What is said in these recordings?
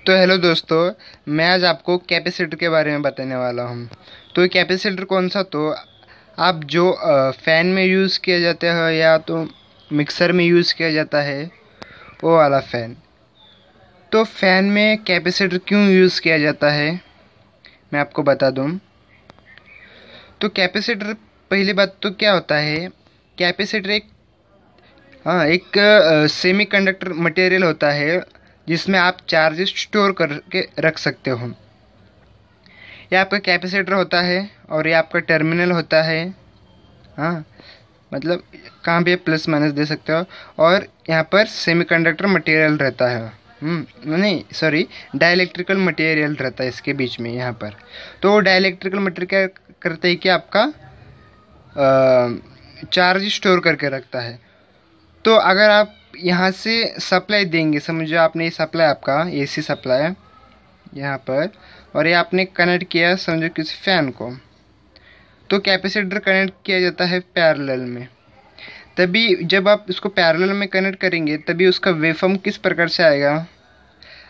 तो हेलो दोस्तों, मैं आज आपको कैपेसिटर के बारे में बताने वाला हूँ। तो ये कैपेसिटर कौन सा, तो आप जो फ़ैन में यूज़ किया जाता है या तो मिक्सर में यूज़ किया जाता है वो वाला फ़ैन। तो फ़ैन में कैपेसिटर क्यों यूज़ किया जाता है मैं आपको बता दूँ। तो कैपेसिटर, पहली बात तो क्या होता है, कैपेसिटर एक सेमीकंडक्टर मटेरियल होता है जिसमें आप चार्जेस स्टोर करके रख सकते हो। ये आपका कैपेसिटर होता है और ये आपका टर्मिनल होता है। हाँ, मतलब कहाँ भी प्लस माइनस दे सकते हो। और यहाँ पर सेमीकंडक्टर मटेरियल रहता है, नहीं सॉरी, डाइलेक्ट्रिकल मटेरियल रहता है इसके बीच में यहाँ पर। तो डाइलेक्ट्रिकल मटेरियल क्या करता है कि आपका चार्ज स्टोर करके रखता है। तो अगर आप यहाँ से सप्लाई देंगे, समझो आपने ये सप्लाई, आपका एसी सप्लाई है यहाँ पर, और ये आपने कनेक्ट किया समझो किसी फ़ैन को, तो कैपेसिटर कनेक्ट किया जाता है पैरेलल में। तभी जब आप इसको पैरेलल में कनेक्ट करेंगे तभी उसका वेवफॉर्म किस प्रकार से आएगा।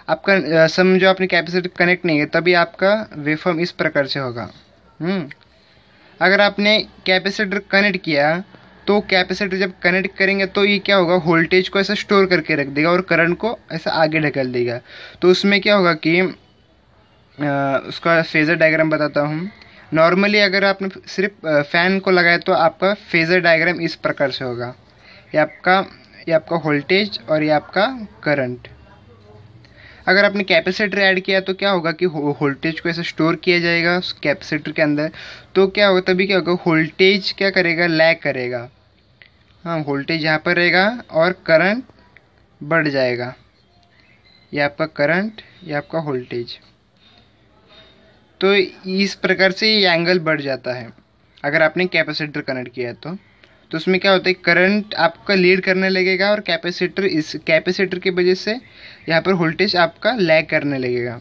आपका समझो आपने कैपेसिटर कनेक्ट नहीं है तभी आपका वेवफॉर्म इस प्रकार से होगा। अगर आपने कैपेसिटर कनेक्ट किया तो कैपेसिटर जब कनेक्ट करेंगे तो ये क्या होगा, वोल्टेज को ऐसा स्टोर करके रख देगा और करंट को ऐसा आगे ढकेल देगा। तो उसमें क्या होगा कि उसका फेज़र डायग्राम बताता हूँ। नॉर्मली अगर आपने सिर्फ फ़ैन को लगाया तो आपका फेज़र डायग्राम इस प्रकार से होगा। ये आपका वोल्टेज और ये आपका करंट। अगर आपने कैपेसिटर ऐड किया तो क्या होगा कि वोल्टेज को ऐसा स्टोर किया जाएगा उस कैपेसिटर के अंदर। तो क्या होगा, तभी क्या होगा, वोल्टेज क्या करेगा, लैग करेगा। हाँ, वोल्टेज यहाँ पर रहेगा और करंट बढ़ जाएगा। ये आपका करंट, ये आपका वोल्टेज। तो इस प्रकार से ये एंगल बढ़ जाता है अगर आपने कैपेसिटर कनेक्ट किया तो उसमें क्या होता है, करंट आपका लीड करने लगेगा और इस कैपेसिटर की वजह से यहाँ पर वोल्टेज आपका लैग करने लगेगा।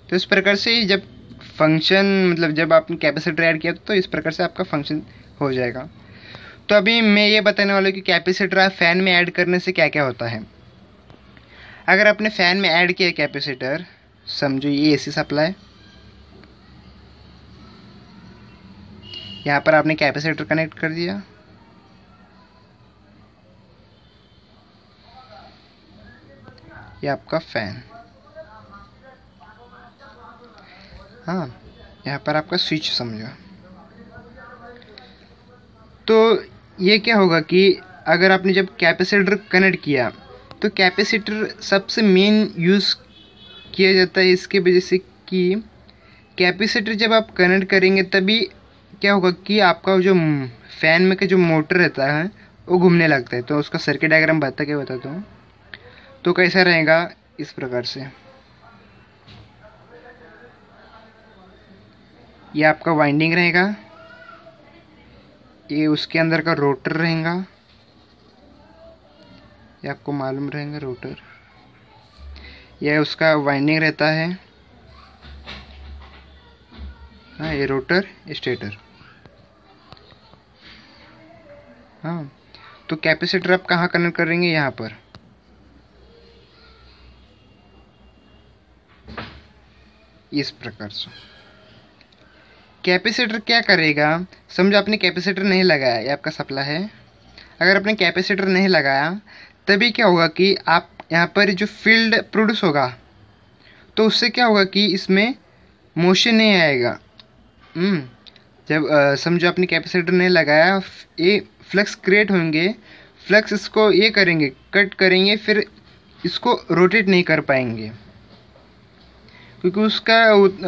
तो इस प्रकार से जब फंक्शन, मतलब जब आपने कैपेसिटर ऐड किया तो इस प्रकार से आपका फंक्शन हो जाएगा। तो अभी मैं ये बताने वाला हूँ कि कैपेसिटर आप फ़ैन में ऐड करने से क्या क्या होता है। अगर आपने फ़ैन में ऐड किया कैपेसिटर, समझो ये एसी सप्लाई, यहाँ पर आपने कैपेसिटर कनेक्ट कर दिया, ये आपका फ़ैन। हाँ, यहाँ पर आपका स्विच समझो। तो ये क्या होगा कि अगर आपने जब कैपेसिटर कनेक्ट किया तो कैपेसिटर सबसे मेन यूज़ किया जाता है इसके वजह से कि कैपेसिटर जब आप कनेक्ट करेंगे तभी क्या होगा कि आपका जो फ़ैन में का जो मोटर रहता है वो घूमने लगता है। तो उसका सर्किट डायग्राम बताता हूँ। तो कैसा रहेगा, इस प्रकार से ये आपका वाइंडिंग रहेगा, ये उसके अंदर का रोटर रहेगा, ये आपको मालूम रहेगा रोटर, यह उसका वाइंडिंग रहता है। हाँ, ये रोटर स्टेटर। हाँ, तो कैपेसिटर आप कहाँ कनेक्ट करेंगे, यहाँ पर। इस प्रकार से कैपेसिटर क्या करेगा, समझो आपने कैपेसिटर नहीं लगाया, ये आपका सप्लाई है। अगर आपने कैपेसिटर नहीं लगाया तभी क्या होगा कि आप यहाँ पर जो फील्ड प्रोड्यूस होगा तो उससे क्या होगा कि इसमें मोशन नहीं आएगा। जब समझो आपने कैपेसिटर नहीं लगाया, ये फ्लक्स क्रिएट होंगे, फ्लक्स इसको ये करेंगे, कट करेंगे, फिर इसको रोटेट नहीं कर पाएंगे क्योंकि उसका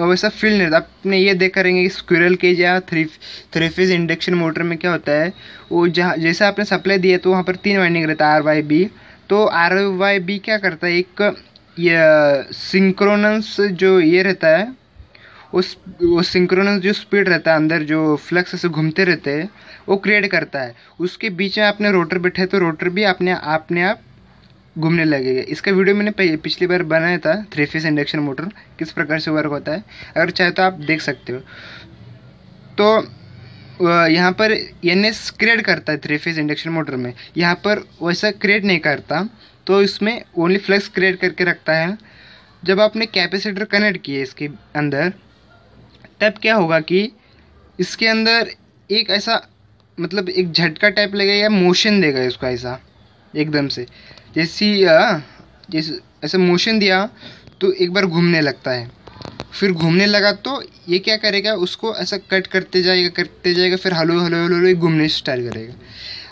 वैसा फील्ड नहीं। आपने ये देख करेंगे कि स्क्विरल केज या थ्री फेज इंडक्शन मोटर में क्या होता है, वो जहाँ जैसे आपने सप्लाई दिया तो वहाँ पर 3 वाइंडिंग रहता है, RYB। तो RYB क्या करता है, एक ये सिंक्रोनस जो ये रहता है, वो सिंक्रोनस जो स्पीड रहता है अंदर, जो फ्लक्स से घूमते रहते हैं, वो क्रिएट करता है। उसके बीच में आपने रोटर बैठे तो रोटर भी अपने आप घूमने लगेगा। इसका वीडियो मैंने पिछली बार बनाया था, 3 फेज इंडक्शन मोटर किस प्रकार से वर्क होता है, अगर चाहे तो आप देख सकते हो। तो यहाँ पर NS क्रिएट करता है 3 फेज इंडक्शन मोटर में, यहाँ पर वैसा क्रिएट नहीं करता। तो इसमें ओनली फ्लक्स क्रिएट करके रखता है। जब आपने कैपेसिटर कनेक्ट किए इसके अंदर, तब क्या होगा कि इसके अंदर एक ऐसा मतलब एक झटका टाइप लगेगा या मोशन देगा इसको ऐसा एकदम से, जैसे ऐसा मोशन दिया तो एक बार घूमने लगता है, फिर घूमने लगा तो ये क्या करेगा, उसको ऐसा कट करते जाएगा, फिर हलो हलो हलो हलो घूमने स्टार्ट करेगा।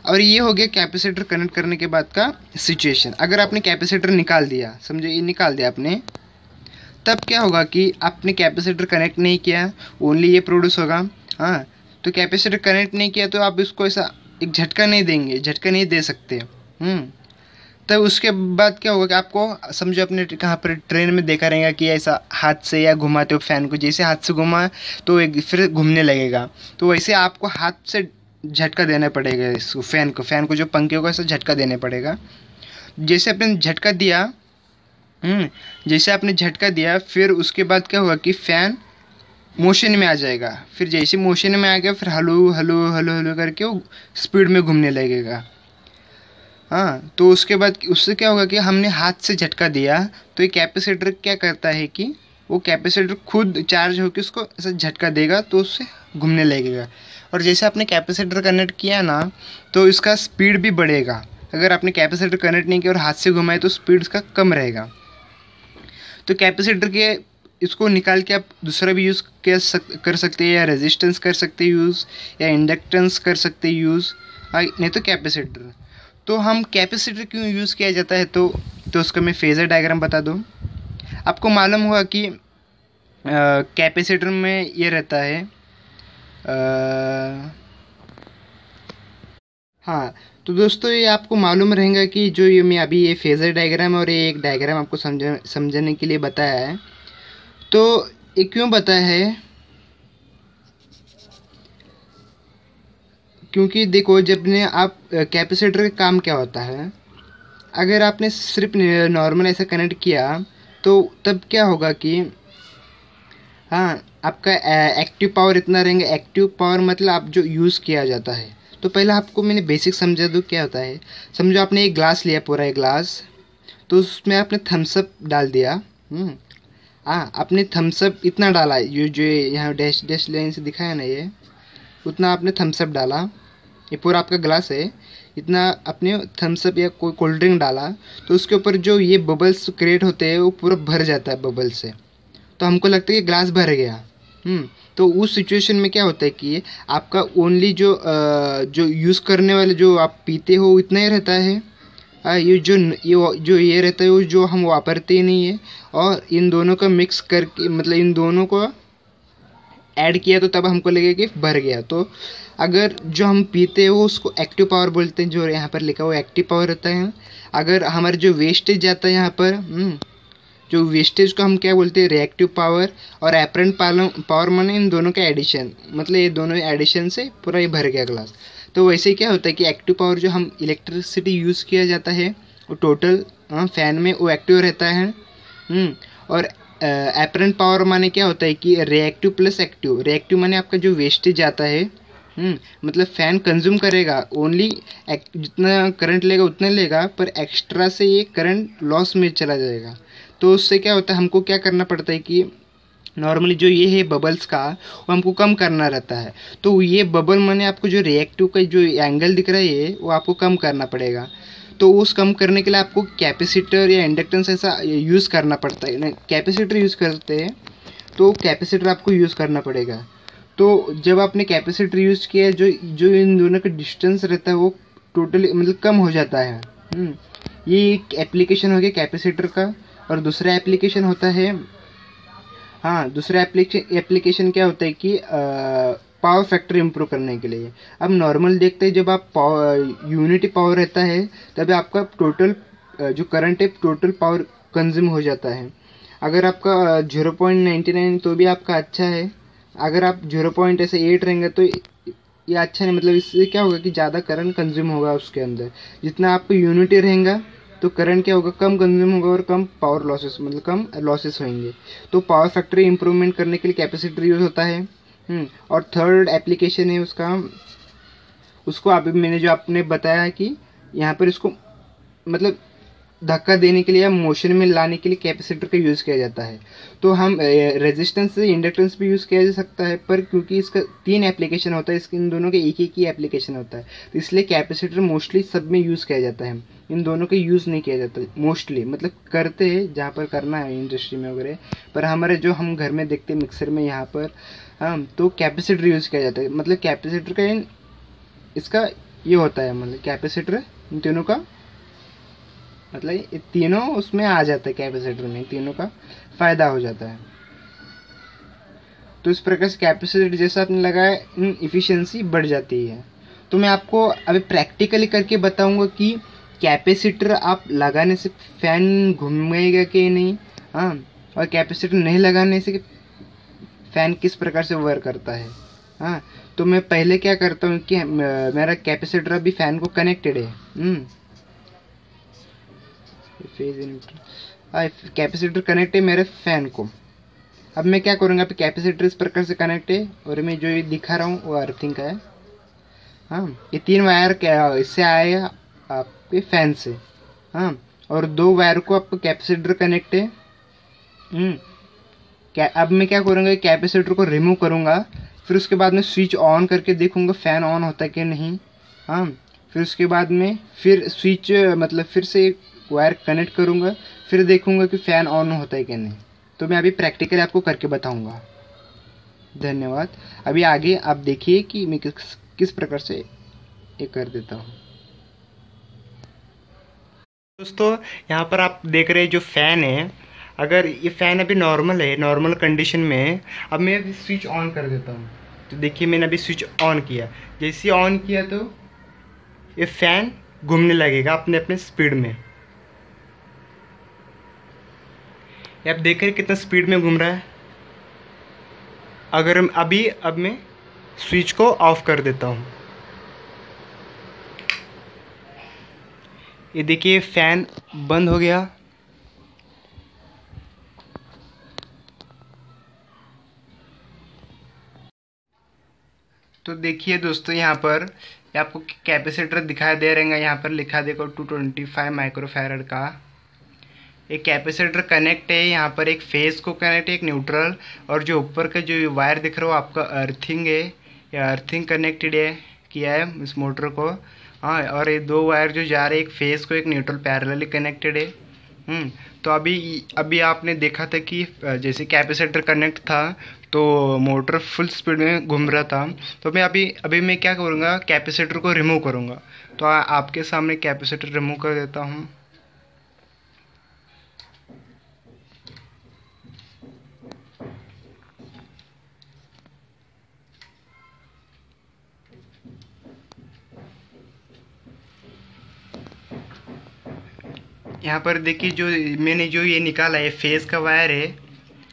और ये हो गया कैपेसिटर कनेक्ट करने के बाद का सिचुएशन। अगर आपने कैपेसिटर निकाल दिया, समझो ये निकाल दिया आपने, तब क्या होगा कि आपने कैपेसिटर कनेक्ट नहीं किया, ओनली ये प्रोड्यूस होगा। हाँ, तो कैपेसिटर कनेक्ट नहीं किया तो आप इसको ऐसा एक झटका नहीं देंगे, झटका नहीं दे सकते। तब उसके बाद क्या होगा कि आपको समझो आपने कहाँ पर ट्रेन में देखा रहेगा कि ऐसा हाथ से या घुमाते हो फैन को, जैसे हाथ से घुमा तो एक फिर घूमने लगेगा, तो वैसे आपको हाथ से झटका देना पड़ेगा इसको, फैन को जो पंखे को ऐसा झटका देना पड़ेगा। जैसे आपने झटका दिया, जैसे आपने झटका दिया, फिर उसके बाद क्या होगा कि फैन मोशन में आ जाएगा। फिर जैसे मोशन में आ गया, फिर हलो हलो हलो हलो करके वो स्पीड में घूमने लगेगा। हाँ, तो उसके बाद उससे क्या होगा कि हमने हाथ से झटका दिया, तो ये कैपेसिटर क्या करता है कि वो कैपेसिटर खुद चार्ज होकर उसको ऐसा झटका देगा, तो उससे घूमने लगेगा। और जैसे आपने कैपेसिटर कनेक्ट किया ना, तो इसका स्पीड भी बढ़ेगा। अगर आपने कैपेसिटर कनेक्ट नहीं किया और हाथ से घुमाए तो स्पीड इसका कम रहेगा। तो कैपेसिटर के इसको निकाल के आप दूसरा भी यूज़ कर सकते हैं, या रेजिस्टेंस कर सकते हैं यूज़, या इंडक्टेंस कर सकते हैं यूज़, नहीं तो कैपेसिटर। तो हम कैपेसिटर क्यों यूज़ किया जाता है, तो उसका मैं फेज़र डायग्राम बता दूँ। आपको मालूम होगा कि कैपेसिटर में ये रहता है, हाँ, तो दोस्तों ये आपको मालूम रहेगा कि जो ये मैं अभी ये फेज़र डायग्राम और ये एक डायग्राम आपको समझने के लिए बताया है। तो ये क्यों बताया है, क्योंकि देखो जब ने आप कैपेसिटर का काम क्या होता है, अगर आपने सिर्फ नॉर्मल ऐसा कनेक्ट किया तो तब क्या होगा कि हाँ, आपका एक्टिव पावर इतना रहेंगे। एक्टिव पावर मतलब आप जो यूज़ किया जाता है। तो पहले आपको मैंने बेसिक समझा दूँ क्या होता है। समझो आपने एक ग्लास लिया, पूरा एक ग्लास, तो उसमें आपने थम्सअप डाल दिया। हाँ, आपने थम्सअप इतना डाला, ये जो यहाँ डैश डैश लाइन से दिखाया ना, ये उतना आपने थम्सअप डाला। ये पूरा आपका ग्लास है, इतना आपने थम्सअप या कोई कोल्ड ड्रिंक डाला, तो उसके ऊपर जो ये बबल्स क्रिएट होते हैं वो पूरा भर जाता है बबल से, तो हमको लगता है कि ग्लास भर गया। तो उस सिचुएशन में क्या होता है कि आपका ओनली जो यूज़ करने वाले जो आप पीते हो इतना ही रहता है। ये जो ये रहता है वो जो हम वापरते ही नहीं है, और इन दोनों का मिक्स करके मतलब इन दोनों को ऐड किया तो तब हमको लगेगा कि भर गया। तो अगर जो हम पीते हैं वो उसको एक्टिव पावर बोलते हैं, जो यहाँ पर लिखा हुआ एक्टिव पावर रहता है। अगर हमारे जो वेस्टेज जाता है यहाँ पर, जो वेस्टेज को हम क्या बोलते हैं, रिएक्टिव पावर। और एपरेंट पावर माने इन दोनों का एडिशन, मतलब ये दोनों एडिशन से पूरा ये भर गया ग्लास। तो वैसे क्या होता है कि एक्टिव पावर जो हम इलेक्ट्रिसिटी यूज़ किया जाता है वो टोटल फैन में वो एक्टिव रहता है। और एपरेंट पावर माने क्या होता है कि रिएक्टिव प्लस एक्टिव। रिएक्टिव माने आपका जो वेस्टेज आता है, मतलब फ़ैन कंज्यूम करेगा ओनली जितना करंट लेगा उतना लेगा, पर एक्स्ट्रा से ये करंट लॉस में चला जाएगा। तो उससे क्या होता है, हमको क्या करना पड़ता है कि नॉर्मली जो ये है बबल्स का वो हमको कम करना रहता है। तो ये बबल माने आपको जो रिएक्टिव का जो एंगल दिख रहा है वो आपको कम करना पड़ेगा। तो उस कम करने के लिए आपको कैपेसिटर या इंडक्टेंस ऐसा यूज़ करना पड़ता है। कैपेसिटर यूज़ करते हैं तो कैपेसिटर आपको यूज़ करना पड़ेगा। तो जब आपने कैपेसिटर यूज़ किया, जो इन दोनों का डिस्टेंस रहता है वो टोटली मतलब कम हो जाता है। ये एक एप्लीकेशन हो गया कैपेसिटर का। और दूसरा एप्लीकेशन होता है, दूसरा एप्लीकेशन क्या होता है कि पावर फैक्टर इम्प्रूव करने के लिए। अब नॉर्मल देखते हैं जब आप यूनिटी पावर रहता है तब आपका टोटल जो करंट है टोटल पावर कंज्यूम हो जाता है। अगर आपका 0.99 तो भी आपका अच्छा है। अगर आप 0.8 रहेंगे तो ये अच्छा नहीं, मतलब इससे क्या होगा कि ज़्यादा करंट कंज्यूम होगा उसके अंदर। जितना आपको यूनिटी रहेगा तो करंट क्या होगा, कम कंज्यूम होगा और कम पावर लॉसेस मतलब कम लॉसेस होंगे। तो पावर फैक्टर इंप्रूवमेंट करने के लिए कैपेसिटर यूज़ होता है। और थर्ड एप्लीकेशन है उसको अभी मैंने जो आपने बताया कि यहाँ पर इसको मतलब धक्का देने के लिए या मोशन में लाने के लिए कैपेसिटर का यूज़ किया जाता है। तो हम रेजिस्टेंस से इंडक्टेंस भी यूज़ किया जा सकता है, पर क्योंकि इसका 3 एप्लीकेशन होता है, इसके इन दोनों के एक ही एप्लीकेशन होता है, तो इसलिए कैपेसिटर मोस्टली सब में यूज़ किया जाता है। इन दोनों का यूज़ नहीं किया जाता मोस्टली, मतलब करते हैं जहाँ पर करना है इंडस्ट्री में वगैरह, पर हमारे जो हम घर में देखते हैं मिक्सर में यहाँ पर, हाँ, तो कैपेसिटर यूज़ किया जाता है। मतलब कैपेसिटर का इसका ये होता है, मतलब कैपेसिटर इन तीनों का, मतलब ये तीनों उसमें आ जाता है कैपेसिटर में, तीनों का फ़ायदा हो जाता है। तो इस प्रकार से कैपेसिटर जैसा आपने लगाया, इफ़िशियंसी बढ़ जाती है। तो मैं आपको अभी प्रैक्टिकली करके बताऊंगा कि कैपेसिटर आप लगाने से फ़ैन घूमेगा कि नहीं, हाँ, और कैपेसिटर नहीं लगाने से फ़ैन किस प्रकार से वर्क करता है। हाँ, तो मैं पहले क्या करता हूँ कि मेरा कैपेसिटर अभी फ़ैन को कनेक्टेड है, कैपेसिटर कनेक्ट है मेरे फैन को। अब मैं क्या करूँगा, अभी कैपेसिटर इस प्रकार से कनेक्ट है और मैं जो ये दिखा रहा हूँ वो अर्थिंग का है। हाँ, ये 3 वायर इससे आएगा आपके फैन से, हाँ, और 2 वायर को आपको कैपेसिटर कनेक्ट है। अब मैं क्या करूँगा, कैपेसिटर को रिमूव करूँगा, फिर उसके बाद में स्विच ऑन करके देखूँगा फ़ैन ऑन होता है कि नहीं। हाँ, फिर उसके बाद में फिर स्विच मतलब फिर से वायर कनेक्ट करूँगा, फिर देखूँगा कि फ़ैन ऑन होता है कि नहीं। तो मैं अभी प्रैक्टिकली आपको करके बताऊँगा। धन्यवाद। अभी आगे आप देखिए कि मैं किस प्रकार से ये कर देता हूँ। दोस्तों, यहाँ पर आप देख रहे हैं जो फ़ैन है, अगर ये फ़ैन अभी नॉर्मल है, नॉर्मल कंडीशन में है, अब मैं अभी स्विच ऑन कर देता हूँ। तो देखिए मैंने अभी स्विच ऑन किया, जैसे ऑन किया तो ये फ़ैन घूमने लगेगा अपने अपने स्पीड में। ये आप देख रहे हैं कितना स्पीड में घूम रहा है। अगर अब मैं स्विच को ऑफ कर देता हूँ, ये देखिए फ़ैन बंद हो गया। तो देखिए दोस्तों, यहाँ पर आपको कैपेसिटर दिखाई दे रहेगा, यहाँ पर लिखा देखो 225 माइक्रोफैरड का एक कैपेसिटर कनेक्ट है। यहाँ पर एक फेस को कनेक्ट है, एक न्यूट्रल, और जो ऊपर का जो वायर दिख रहा है वो आपका अर्थिंग है, या अर्थिंग कनेक्टेड है किया है इस मोटर को। हाँ, और ये 2 वायर जो जा रहे हैं, एक फेस को एक न्यूट्रल पैरेलली कनेक्टेड है। तो अभी आपने देखा था कि जैसे कैपेसिटर कनेक्ट था तो मोटर फुल स्पीड में घूम रहा था। तो मैं अभी मैं क्या करूँगा, कैपेसिटर को रिमूव करूँगा। तो आपके सामने कैपेसिटर रिमूव कर देता हूँ। यहाँ पर देखिए जो मैंने जो ये निकाला है फेस का वायर है।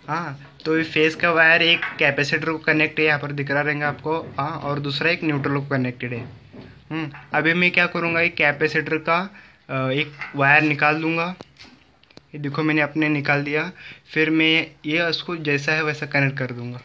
हाँ, तो ये फेस का वायर एक कैपेसिटर को कनेक्ट है, यहाँ पर दिख रहा रहेगा आपको। हाँ, और दूसरा एक न्यूट्रल को कनेक्टेड है। अभी मैं क्या करूँगा, एक कैपेसिटर का एक वायर निकाल दूँगा। ये देखो मैंने अपने निकाल दिया। फिर मैं ये उसको जैसा है वैसा कनेक्ट कर दूँगा।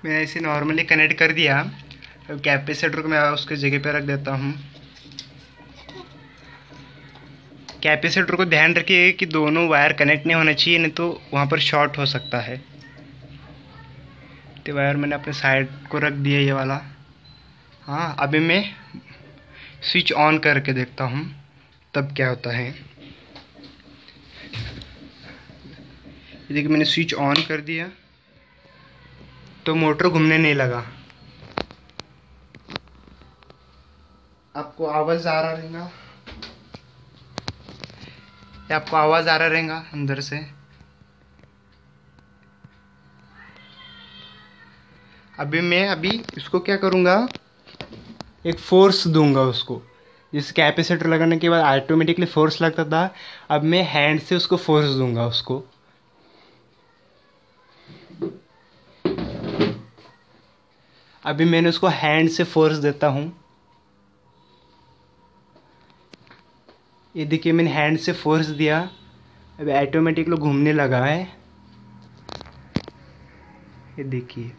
मैंने इसे नॉर्मली कनेक्ट कर दिया। अब कैपेसिटर को मैं उसके जगह पे रख देता हूँ। कैपेसिटर को ध्यान रखिए कि दोनों वायर कनेक्ट नहीं होना चाहिए, नहीं तो वहाँ पर शॉर्ट हो सकता है। तो वायर मैंने अपने साइड को रख दिया ये वाला। हाँ, अभी मैं स्विच ऑन करके देखता हूँ तब क्या होता है। देखिए मैंने स्विच ऑन कर दिया तो मोटर घूमने नहीं लगा। आपको आवाज़ आ रहा रहेगा, आपको आवाज़ आ रहा रहेगा अंदर से। अभी मैं इसको क्या करूँगा, एक फोर्स दूंगा उसको। जिस कैपेसिटर लगाने के बाद ऑटोमेटिकली फोर्स लगता था, अब मैं हैंड से उसको फोर्स दूंगा उसको। अभी मैंने उसको हैंड से फोर्स देता हूँ। ये देखिए मैंने हैंड से फोर्स दिया, अभी ऑटोमेटिकली घूमने लगा है। ये देखिए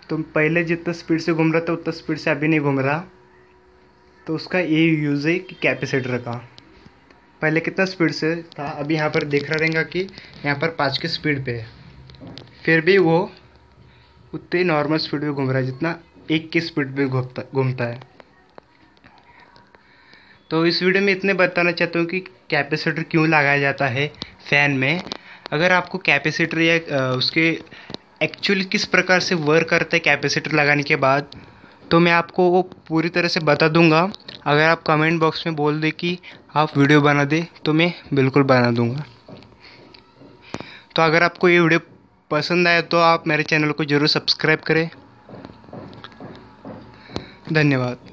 तो पहले जितना स्पीड से घूम रहा था उतना स्पीड से अभी नहीं घूम रहा। तो उसका ये यूज़ है कि कैपेसिटर का। पहले कितना स्पीड से था, अभी यहाँ पर देख रहा रहेगा कि यहाँ पर 5 की स्पीड पे है, फिर भी वो उतनी नॉर्मल स्पीड पे घूम रहा है जितना 1 की स्पीड पे घूमता है। तो इस वीडियो में इतने बताना चाहता हूँ कि कैपेसिटर क्यों लगाया जाता है फ़ैन में। अगर आपको कैपेसिटर या उसके एक्चुअली किस प्रकार से वर्क करता है कैपेसिटर लगाने के बाद, तो मैं आपको वो पूरी तरह से बता दूंगा। अगर आप कमेंट बॉक्स में बोल दे कि आप वीडियो बना दे तो मैं बिल्कुल बना दूंगा। तो अगर आपको ये वीडियो पसंद आया तो आप मेरे चैनल को ज़रूर सब्सक्राइब करें। धन्यवाद।